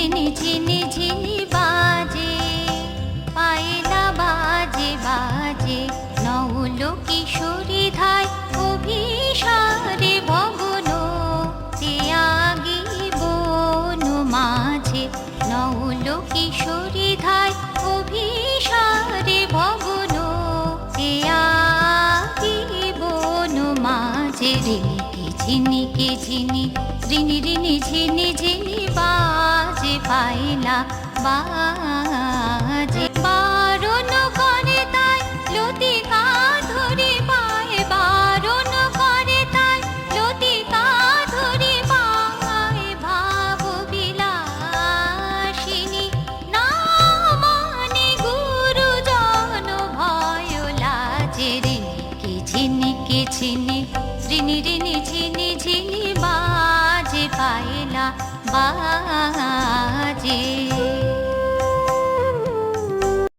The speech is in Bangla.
রিনি ঝিনি ঝিনি বাজে, পায়লা বাজে বাজে, নৌল কিশোরী ধায় অভিসারে ভবন, তেয়াগি বন মাঝে, নৌল কিশোরী ধায় অভিসারে ভবন, তেয়াগি বন মাঝে। রিনিকে ঝিনিকে ঝিনি, রিনি রিনি ঝিনি ঝিনি বাজে, পায়লা বাজে। বারণ করে তাই লতিকা ধরি পায়, বারণ করে তাই লতিকা ধরি পায়, ভাব বিলাসিনী না মানে গুরুজন ভয় লাজে। রিনিকে ঝিনিকে ঝিনি, রিনি রিনি ঝিনি ঝিনি বাজে, পায়লা বাজে।